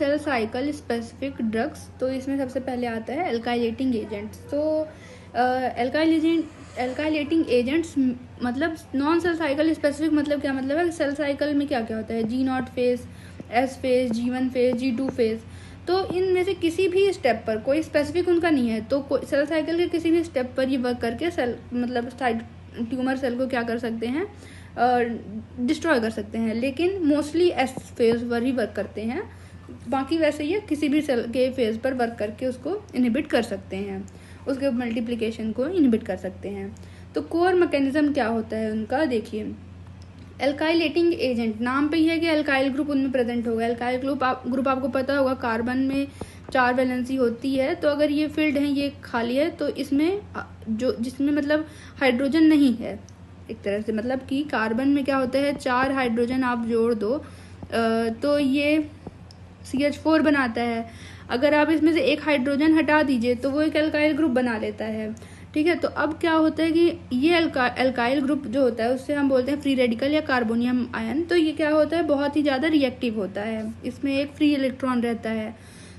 Cell cycle specific drugs, तो इसमें सबसे पहले आता है एल्काइलेटिंग एजेंट्स। तो एल्काइलेटिंग एजेंट्स मतलब नॉन सेल साइकिल स्पेसिफिक मतलब क्या मतलब है, सेल साइकिल में क्या क्या होता है, G0 phase, S phase, G1 phase, G2 phase. तो इनमें से किसी भी स्टेप पर कोई स्पेसिफिक उनका नहीं है, तो सेल साइकिल के किसी भी स्टेप पर ये वर्क करके सेल मतलब ट्यूमर सेल को क्या कर सकते हैं, डिस्ट्रॉय कर सकते हैं। लेकिन मोस्टली एस फेज पर ही वर्क करते हैं, बाकी वैसे ये किसी भी सेल के फेज पर वर्क करके उसको इनहिबिट कर सकते हैं, उसके मल्टीप्लिकेशन को इनहिबिट कर सकते हैं। तो कोर मैकेनिज्म क्या होता है उनका, देखिए एल्काइलेटिंग एजेंट नाम पे ही है कि एल्काइल ग्रुप उनमें प्रेजेंट होगा। एल्काइल ग्रुप आपको पता होगा कार्बन में 4 वैलेंसी होती है, तो अगर ये फिल्ड है, ये खाली है, तो इसमें जिसमें मतलब हाइड्रोजन नहीं है एक तरह से, मतलब कि कार्बन में क्या होता है 4 हाइड्रोजन आप जोड़ दो तो ये CH4 बनाता है। अगर आप इसमें से एक हाइड्रोजन हटा दीजिए तो वो एक एल्काइल ग्रुप बना लेता है, ठीक है। तो अब क्या होता है कि ये एल्काइल ग्रुप जो होता है उससे हम बोलते हैं फ्री रेडिकल या कार्बोनियम आयन। तो ये क्या होता है, बहुत ही ज़्यादा रिएक्टिव होता है, इसमें एक फ्री इलेक्ट्रॉन रहता है।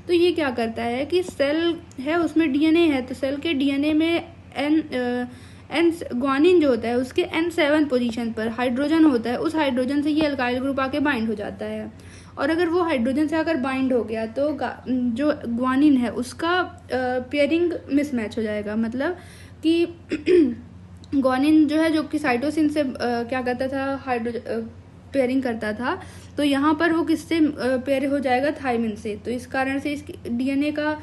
तो ये क्या करता है कि सेल है उसमें DNA है, तो सेल के DNA में एन ग्वानिन जो होता है उसके N7 पोजीशन पर हाइड्रोजन होता है, उस हाइड्रोजन से ये एल्काइल ग्रुप आके बाइंड हो जाता है। और अगर वो हाइड्रोजन से आकर बाइंड हो गया तो जो ग्वानिन है उसका पेयरिंग मिसमैच हो जाएगा, मतलब कि ग्वानिन जो है जो कि साइटोसिन से क्या करता था, हाइड्रोजन पेयरिंग करता था, तो यहाँ पर वो किससे पेयर हो जाएगा, थायमिन से। तो इस कारण से इसकी DNA का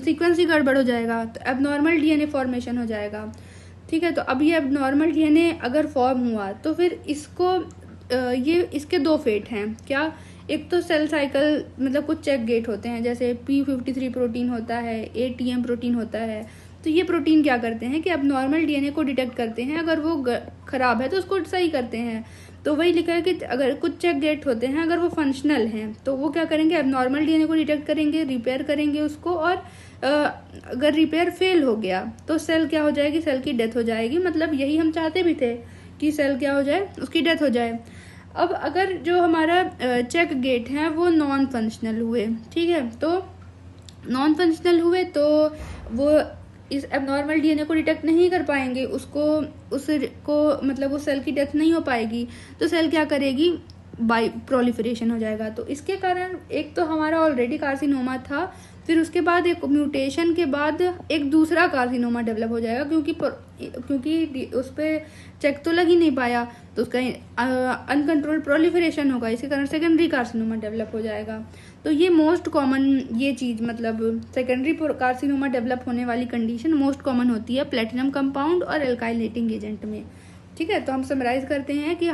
सीक्वेंस ही गड़बड़ हो जाएगा, तो एबनॉर्मल DNA फॉर्मेशन हो जाएगा, ठीक है। तो अब ये एबनॉर्मल DNA अगर फॉर्म हुआ तो फिर इसको ये इसके 2 फेट हैं क्या, एक तो सेल साइकिल मतलब कुछ चेक गेट होते हैं, जैसे P53 प्रोटीन होता है, ATM प्रोटीन होता है। तो ये प्रोटीन क्या करते हैं कि अब नॉर्मल DNA को डिटेक्ट करते हैं, अगर वो खराब है तो उसको सही करते हैं। तो वही लिखा है कि अगर कुछ चेक गेट होते हैं अगर वो फंक्शनल हैं तो वो क्या करेंगे, अब नॉर्मल DNA को डिटेक्ट करेंगे, रिपेयर करेंगे उसको, और अगर रिपेयर फेल हो गया तो सेल क्या हो जाएगी, सेल की डेथ हो जाएगी। मतलब यही हम चाहते भी थे कि सेल क्या हो जाए, उसकी डेथ हो जाए। अब अगर जो हमारा चेक गेट है वो नॉन फंक्शनल हुए, ठीक है, तो नॉन फंक्शनल हुए तो वो इस एबनॉर्मल DNA को डिटेक्ट नहीं कर पाएंगे, उसको मतलब वो सेल की डेथ नहीं हो पाएगी, तो सेल क्या करेगी, बाई प्रोलिफरेशन हो जाएगा। तो इसके कारण एक तो हमारा ऑलरेडी कार्सिनोमा था, फिर उसके बाद एक म्यूटेशन के बाद एक दूसरा कार्सिनोमा डेवलप हो जाएगा, क्योंकि उस पर चेक तो लग ही नहीं पाया, तो उसका अनकंट्रोल प्रोलिफरेशन होगा, इसके कारण सेकेंडरी कार्सिनोमा डेवलप हो जाएगा। तो ये मोस्ट कॉमन ये चीज़ मतलब सेकेंडरी कार्सिनोमा डेवलप होने वाली कंडीशन मोस्ट कॉमन होती है प्लेटिनम कंपाउंड और एल्काइलेटिंग एजेंट में, ठीक है। तो हम समराइज करते हैं कि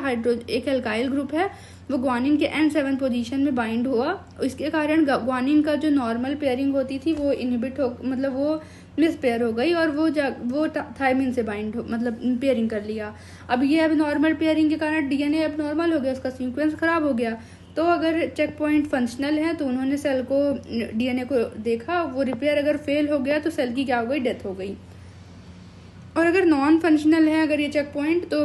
एक एल्काइल ग्रुप है, वो ग्वानिन के N7 पोजीशन में बाइंड हुआ, इसके कारण ग्वानिन का जो नॉर्मल पेयरिंग होती थी वो इनहिबिट हो, मतलब वो मिस पेयर हो गई, और वो थायमिन से बाइंड मतलब पेयरिंग कर लिया। अब ये अब नॉर्मल पेयरिंग के कारण DNA अब नॉर्मल हो गया, उसका सीक्वेंस खराब हो गया। तो अगर चेक पॉइंट फंक्शनल है तो उन्होंने सेल को DNA को देखा, वो रिपेयर अगर फेल हो गया तो सेल की क्या हो गई, डेथ हो गई। और अगर नॉन फंक्शनल है अगर ये चेक पॉइंट, तो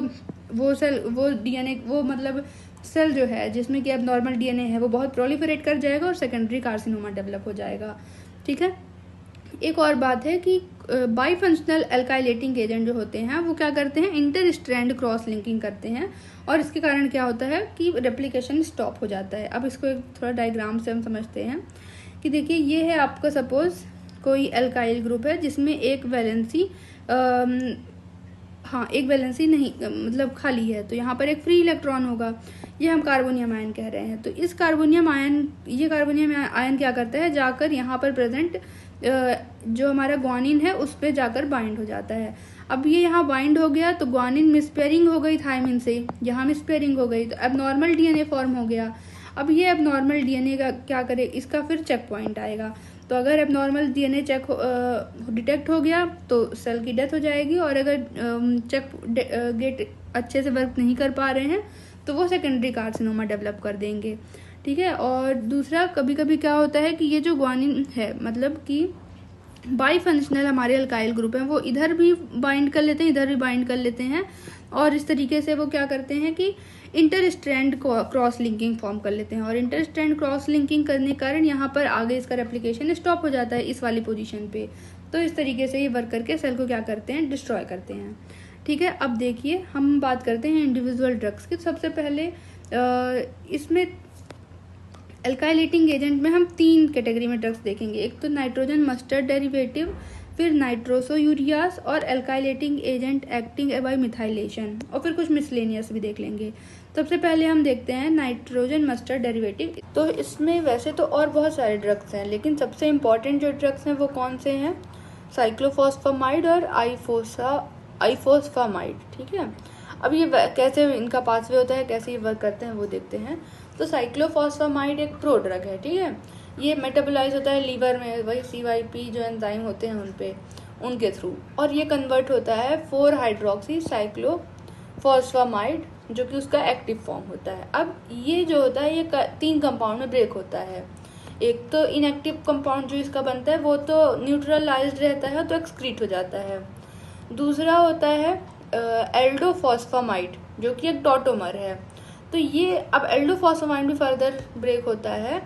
वो सेल वो DNA वो मतलब सेल जो है जिसमें कि अब नॉर्मल DNA है वो बहुत प्रोलिफरेट कर जाएगा और सेकेंडरी कार्सिनोमा डेवलप हो जाएगा, ठीक है। एक और बात है कि बाई फंक्शनल एल्काइलेटिंग एजेंट जो होते हैं वो क्या करते हैं, इंटर स्ट्रैंड क्रॉस लिंकिंग करते हैं, और इसके कारण क्या होता है कि रेप्लिकेशन स्टॉप हो जाता है। अब इसको एक थोड़ा डायग्राम से हम समझते हैं कि देखिए ये है आपका सपोज कोई एल्काइल ग्रुप है जिसमें एक वैलेंसी एक वैलेंसी नहीं मतलब खाली है, तो यहाँ पर एक फ्री इलेक्ट्रॉन होगा, ये हम कार्बोनियम आयन कह रहे हैं। तो इस कार्बोनियम आयन क्या करता है, जाकर यहाँ पर प्रेजेंट जो हमारा ग्वानिन है उस पर जाकर बाइंड हो जाता है। अब ये यहाँ बाइंड हो गया तो ग्वानिन मिसपेयरिंग हो गई थायमिन से, यहाँ मिसपेयरिंग हो गई तो एबनॉर्मल DNA फॉर्म हो गया। अब ये एबनॉर्मल DNA का क्या करे, इसका फिर चेक पॉइंट आएगा। तो अगर एबनॉर्मल DNA डिटेक्ट हो गया तो सेल की डेथ हो जाएगी, और अगर चेक गेट अच्छे से वर्क नहीं कर पा रहे हैं तो वो सेकेंडरी कार्सिनोमा डेवलप कर देंगे, ठीक है। और दूसरा कभी कभी क्या होता है कि ये जो ग्वानिन है मतलब कि बाई फंक्शनल हमारे अल्काइल ग्रुप हैं वो इधर भी बाइंड कर लेते हैं, इधर भी बाइंड कर लेते हैं, और इस तरीके से वो क्या करते हैं कि inter strand cross linking form कर लेते हैं, और इंटर स्ट्रैंड क्रॉस लिंकिंग करने के कारण यहाँ पर आगे इसका रेप्लिकेशन स्टॉप हो जाता है इस वाली पोजीशन पे। तो इस तरीके से ये वर्क करके सेल को क्या करते हैं, डिस्ट्रॉय करते हैं। ठीक है, अब देखिए हम बात करते हैं इंडिविजुअल ड्रग्स की। सबसे पहले इसमें एल्काइलेटिंग एजेंट में हम 3 कैटेगरी में ड्रग्स देखेंगे। एक तो नाइट्रोजन मस्टर्ड डेरिवेटिव, फिर नाइट्रोसोयूरियास और alkylating agent acting by methylation, और फिर कुछ मिसलेनियस भी देख लेंगे। सबसे पहले हम देखते हैं नाइट्रोजन मस्टर्ड डेरिवेटिव। तो इसमें वैसे तो और बहुत सारे ड्रग्स हैं, लेकिन सबसे इम्पॉर्टेंट जो ड्रग्स हैं वो कौन से हैं, साइक्लोफॉस्फामाइड और आइफोस्फामाइड। ठीक है, अब ये कैसे इनका पाथवे होता है, कैसे ये वर्क करते हैं वो देखते हैं। तो साइक्लोफॉस्फामाइड एक प्रो ड्रग है। ठीक है, ये मेटाबोलाइज होता है लीवर में, वही CYP जो एंजाइम होते हैं उनके थ्रू, और ये कन्वर्ट होता है 4-हाइड्रोक्सी साइक्लोफॉस्फामाइड जो कि उसका एक्टिव फॉर्म होता है। अब ये जो होता है ये 3 कंपाउंड में ब्रेक होता है। एक तो इनएक्टिव कंपाउंड जो इसका बनता है वो तो न्यूट्रलाइज्ड रहता है तो एक्सक्रीट हो जाता है। दूसरा होता है एल्डोफॉस्फामाइड जो कि एक टॉटोमर है। तो ये अब एल्डोफॉस्फामाइड भी फर्दर ब्रेक होता है,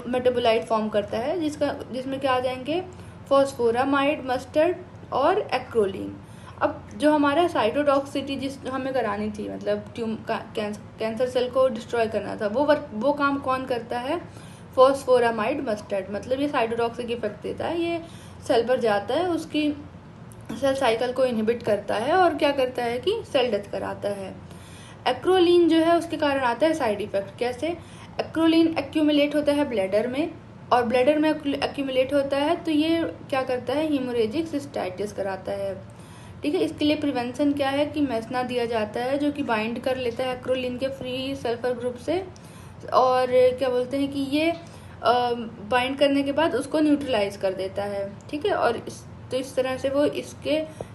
मेटाबोलाइट फॉर्म करता है जिसमें क्या आ जाएंगे, फॉस्फोरामाइड, मस्टर्ड और एक्रोलीन। अब जो हमारा साइटोटॉक्सिसिटी जिस हमें करानी थी, मतलब कैंसर सेल को डिस्ट्रॉय करना था, वो काम कौन करता है, फॉस्फोरामाइड मस्टर्ड। मतलब ये साइटोटॉक्सिक इफेक्ट देता है, ये सेल पर जाता है, उसकी सेल साइकिल को इनहिबिट करता है और क्या करता है कि सेल डेथ कराता है। एक्रोलीन जो है उसके कारण आता है साइड इफेक्ट। कैसे, एक्रोलीन एक्यूमुलेट होता है ब्लैडर में, और ब्लैडर में एक्यूमुलेट होता है तो ये क्या करता है, हीमोरेजिक सिस्टाइटिस कराता है। ठीक है, इसके लिए प्रिवेंशन क्या है कि मैसना दिया जाता है जो कि बाइंड कर लेता है एक्रोलीन के फ्री सल्फर ग्रुप से, और क्या बोलते हैं कि ये बाइंड करने के बाद उसको न्यूट्रलाइज कर देता है। ठीक है, और तो इस तरह से वो इसके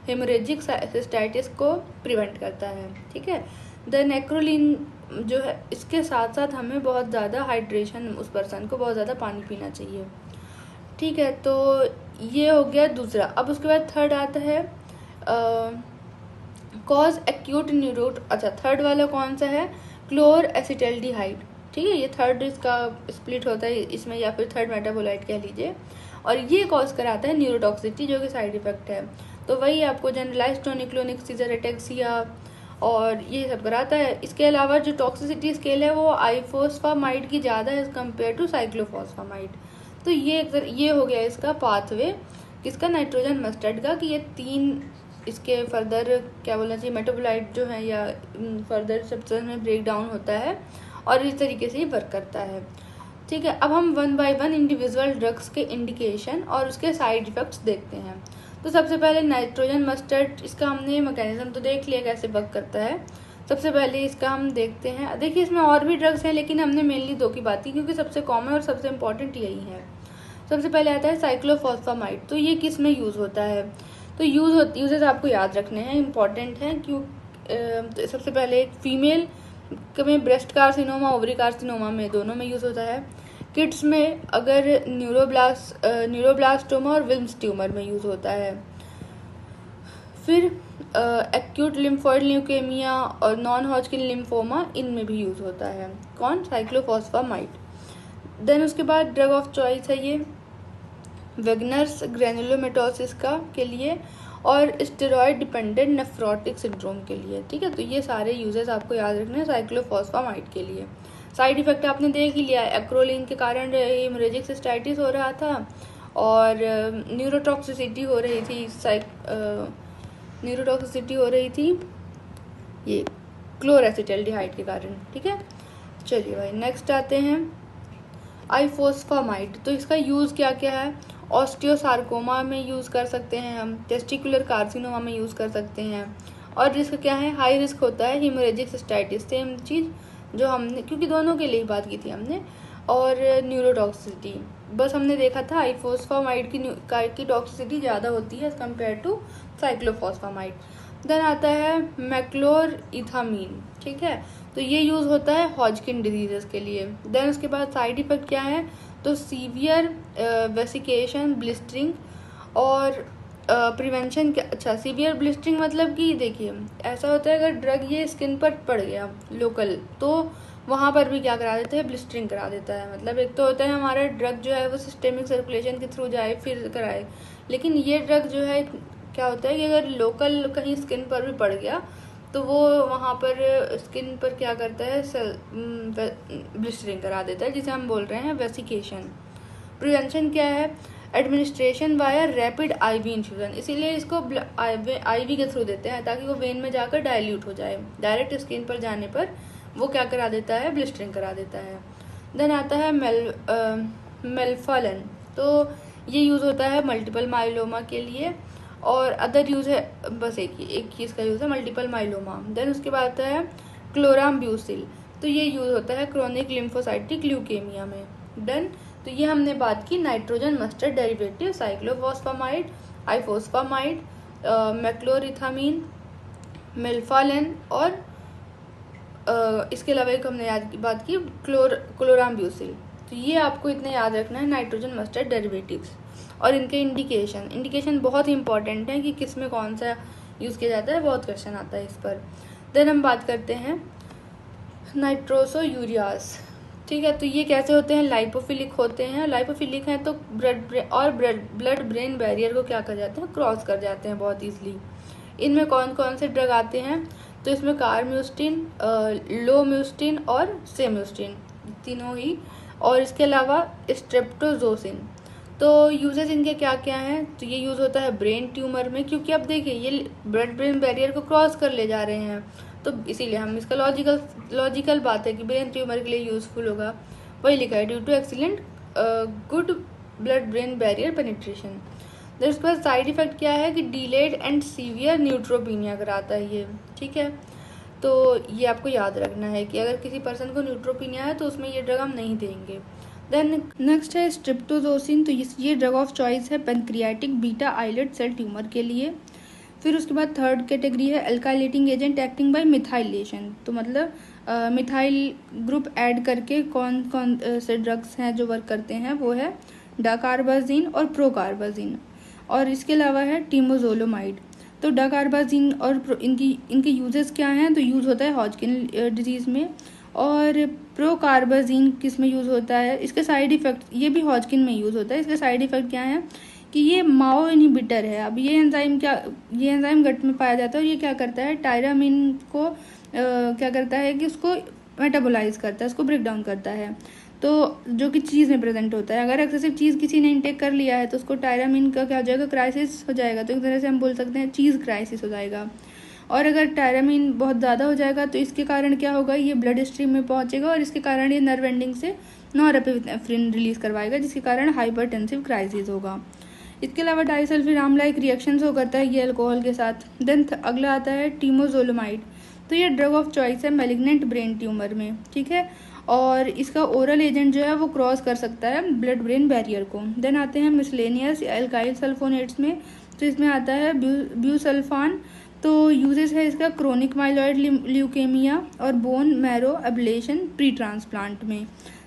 हेमोरेजिक सिस्टाइटिस को प्रिवेंट करता है। ठीक है, देन एक्रोलीन जो है, इसके साथ साथ हमें बहुत ज़्यादा हाइड्रेशन, उस पर्सन को बहुत ज़्यादा पानी पीना चाहिए। ठीक है, तो ये हो गया दूसरा। अब उसके बाद थर्ड आता है कॉज एक्यूट न्यूरोट। अच्छा, थर्ड वाला कौन सा है, क्लोर एसिटल्डिहाइड। ठीक है, ये थर्ड इसका स्प्लिट होता है इसमें, या फिर थर्ड मेटाबोलाइट कह लीजिए, और ये कॉज कराता है न्यूरोटॉक्सिसिटी जो कि साइड इफेक्ट है। तो वही आपको जनरलाइज्ड टोनिक-क्लोनिक सीजर एटेक्सिया और ये सब कराता है। इसके अलावा जो टॉक्सिसिटी स्केल है वो आइफोस्फामाइड की ज़्यादा है कंपेयर टू साइक्लोफॉस्फामाइड। तो ये हो गया इसका पाथवे किसका, नाइट्रोजन मस्टर्ड का, कि ये 3 इसके फर्दर क्या बोलना चाहिए, मेटाबोलाइट जो है या फर्दर सब्सटेंस में ब्रेक डाउन होता है और इस तरीके से ये वर्क करता है। ठीक है, अब हम 1 बाय 1 इंडिविजुअल ड्रग्स के इंडिकेशन और उसके साइड इफेक्ट्स देखते हैं। तो सबसे पहले नाइट्रोजन मस्टर्ड, इसका हमने मैकेनिज्म तो देख लिया कैसे वर्क करता है। सबसे पहले इसका हम देखते हैं, देखिए इसमें और भी ड्रग्स हैं लेकिन हमने मेनली 2 की बात की क्योंकि सबसे कॉमन और सबसे इम्पॉर्टेंट यही है। सबसे पहले आता है साइक्लोफॉस्फामाइड। तो ये किस में यूज़ होता है, तो यूजेस आपको याद रखने हैं, इम्पॉर्टेंट हैं। तो सबसे पहले फीमेल में ब्रेस्ट कार्सिनोमा, ओवरी कार्सिनोमा में, दोनों में यूज़ होता है। किड्स में अगर न्यूरोब्लास्टोमा और विल्म्स ट्यूमर में यूज़ होता है। फिर एक्यूट लिम्फोइड ल्यूकेमिया और नॉन हॉजकिन लिम्फोमा, इनमें भी यूज़ होता है कौन, साइक्लोफॉस्फामाइड। देन उसके बाद ड्रग ऑफ चॉइस है ये वेगनर्स ग्रेनुलोमेटोसिस का के लिए और स्टेरॉयड डिपेंडेंट नेफ्रोटिक सिंड्रोम के लिए। ठीक है, तो ये सारे यूजेस आपको याद रखने हैं साइक्लोफॉस्फामाइड के लिए। साइड इफेक्ट आपने देख ही लिया, एक्रोलीन के कारण हेमोरेजिक सिस्टाइटिस हो रहा था और न्यूरोटॉक्सिसिटी हो रही थी ये क्लोरेसिटल्डिहाइड के कारण। ठीक है, चलिए भाई नेक्स्ट आते हैं आइफोस्फामाइड। तो इसका यूज़ क्या क्या है, ऑस्टियोसार्कोमा में यूज़ कर सकते हैं हम, टेस्टिकुलर कार्सिनोमा में यूज़ कर सकते हैं, और रिस्क क्या है, हाई रिस्क होता है हेमोरेजिक सिस्टाइटिस, सेम चीज़ जो हमने, क्योंकि दोनों के लिए बात की थी हमने, और न्यूरोटॉक्सिसिटी बस हमने देखा था आइफोस्फामाइड की टॉक्सिसिटी ज़्यादा होती है as compared to cyclophosphamide. Then आता है मैक्लोरइथामीन। ठीक है, तो ये यूज़ होता है हॉजकिन डिजीजेस के लिए। देन उसके बाद साइड इफेक्ट क्या है, तो सीवियर वेसिकेशन, ब्लिस्टरिंग और प्रिवेंशन क्या, अच्छा सीवियर ब्लिस्टरिंग मतलब कि देखिए ऐसा होता है अगर ड्रग ये स्किन पर पड़ गया लोकल, तो वहाँ पर भी क्या करा देते हैं, ब्लिस्टरिंग करा देता है। मतलब एक तो होता है हमारा ड्रग जो है वो सिस्टेमिक सर्कुलेशन के थ्रू जाए फिर कराए, लेकिन ये ड्रग जो है क्या होता है कि अगर लोकल कहीं स्किन पर भी पड़ गया तो वो वहाँ पर स्किन पर क्या करता है, ब्लिस्टरिंग करा देता है, जिसे हम बोल रहे हैं वेसिकेशन। प्रिवेंशन क्या है, administration via rapid IV infusion, इसीलिए इसको आईवी के थ्रू देते हैं ताकि वो वेन में जाकर डाइल्यूट हो जाए। डायरेक्ट स्किन पर जाने पर वो क्या करा देता है, ब्लिस्टरिंग करा देता है। देन आता है मेल्फालन, तो ये यूज़ होता है मल्टीपल माइलोमा के लिए, और अदर यूज़ है बस एक चीज़ का यूज़ है, मल्टीपल माइलोमा। देन उसके बाद आता है क्लोराम्ब्यूसिल, तो ये यूज़ होता है क्रोनिक लिम्फोसाइटिक ल्यूकेमिया में। डन। तो ये हमने बात की नाइट्रोजन मस्टर्ड डेरिवेटिव, साइक्लोफॉस्फामाइड, आइफोस्फामाइड, मैक्लोरिथामीन, मेल्फालन, और इसके अलावा एक हमने बात की क्लोराम्ब्यूसिल। तो ये आपको इतने याद रखना है नाइट्रोजन मस्टर्ड डेरिवेटिव्स, और इनके इंडिकेशन बहुत ही इंपॉर्टेंट है कि किस में कौन सा यूज़ किया जाता है, बहुत क्वेश्चन आता है इस पर। देन हम बात करते हैं नाइट्रोसोयूरियाज। ठीक है, तो ये कैसे होते हैं, लाइपोफिलिक होते हैं। लाइपोफिलिक हैं तो ब्लड ब्रेन बैरियर को क्या कर जाते हैं, क्रॉस कर जाते हैं बहुत ईजिली। इनमें कौन कौन से ड्रग आते हैं, तो इसमें कार्म्यूस्टिन, लोम्यूस्टिन और सेम्यूस्टिन, तीनों ही, और इसके अलावा स्ट्रेप्टोजोसिन। तो यूजेस इनके क्या क्या हैं, तो ये यूज़ होता है ब्रेन ट्यूमर में, क्योंकि अब देखिए ये ब्लड ब्रेन बैरियर को क्रॉस कर ले जा रहे हैं, तो इसीलिए हम इसका लॉजिकल बात है कि ब्रेन ट्यूमर के लिए यूज़फुल होगा, वही लिखा है, due to excellent good blood brain barrier penetration. तो इसके बाद साइड इफेक्ट क्या है कि डिलेड एंड सीवियर न्यूट्रोपीनिया कराता है ये। ठीक है, तो ये आपको याद रखना है कि अगर किसी पर्सन को न्यूट्रोपीनिया है तो उसमें ये ड्रग हम नहीं देंगे। देन नेक्स्ट है स्ट्रिप्टोजोसिन, तो ये ड्रग ऑफ चॉइस है pancreatic beta islet cell tumour के लिए। फिर उसके बाद थर्ड कैटेगरी है alkylating agent acting by methylation, तो मतलब मिथाइल ग्रुप ऐड करके कौन कौन से ड्रग्स हैं जो वर्क करते हैं, वो है डाकार्बाजिन और प्रोकार्बाजिन, और इसके अलावा है टीमोजोलोमाइड। तो डाकार्बाजिन और इनके यूजेस क्या हैं, तो यूज़ होता है हॉजकिन डिजीज़ में, और प्रोकार्बाजिन किस में यूज़ होता है, इसके साइड इफ़ेक्ट, ये भी हॉजकिन में यूज़ होता है। इसके साइड इफ़ेक्ट क्या है कि ये माओ इनहिबिटर है। अब ये एंजाइम गट में पाया जाता है, और ये क्या करता है, टायरामिन को क्या करता है कि उसको मेटाबोलाइज करता है, उसको ब्रेक डाउन करता है, तो जो कि चीज़ में प्रेजेंट होता है। अगर एक्सेसिव चीज़ किसी ने इंटेक कर लिया है तो उसको टायरामिन का क्या हो जाएगा, क्राइसिस हो जाएगा। तो एक तरह से हम बोल सकते हैं चीज़ क्राइसिस हो जाएगा। और अगर टायरामिन बहुत ज़्यादा हो जाएगा तो इसके कारण क्या होगा, ये ब्लड स्ट्रीम में पहुंचेगा, और इसके कारण ये नर्व एंडिंग से नॉरएपिनेफ्रिन रिलीज करवाएगा, जिसके कारण हाइपरटेंसिव क्राइसिस होगा। इसके अलावा डाइसल्फिराम लाइक रिएक्शंस हो करता है ये अल्कोहल के साथ। देन अगला आता है टीमोजोलोमाइड, तो ये ड्रग ऑफ चॉइस है मैलिग्नेंट ब्रेन ट्यूमर में। ठीक है, और इसका ओरल एजेंट जो है वो क्रॉस कर सकता है ब्लड ब्रेन बैरियर को। देन आते हैं मिसलेनियस एल्काइल सल्फोनेट्स में, तो इसमें आता है ब्यूसल्फान, तो यूजेस है इसका क्रोनिक माइलॉइड ल्यूकेमिया और bone marrow ablation pre transplant में।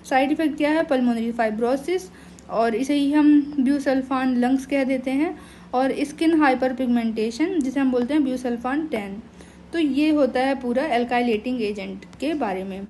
साइड इफेक्ट क्या है, पल्मोनरी फाइब्रोसिस, और इसे ही हम ब्यूसल्फान लंग्स कह देते हैं, और स्किन हाइपर पिगमेंटेशन जिसे हम बोलते हैं ब्यूसल्फान टैन। तो ये होता है पूरा एल्काइलेटिंग एजेंट के बारे में।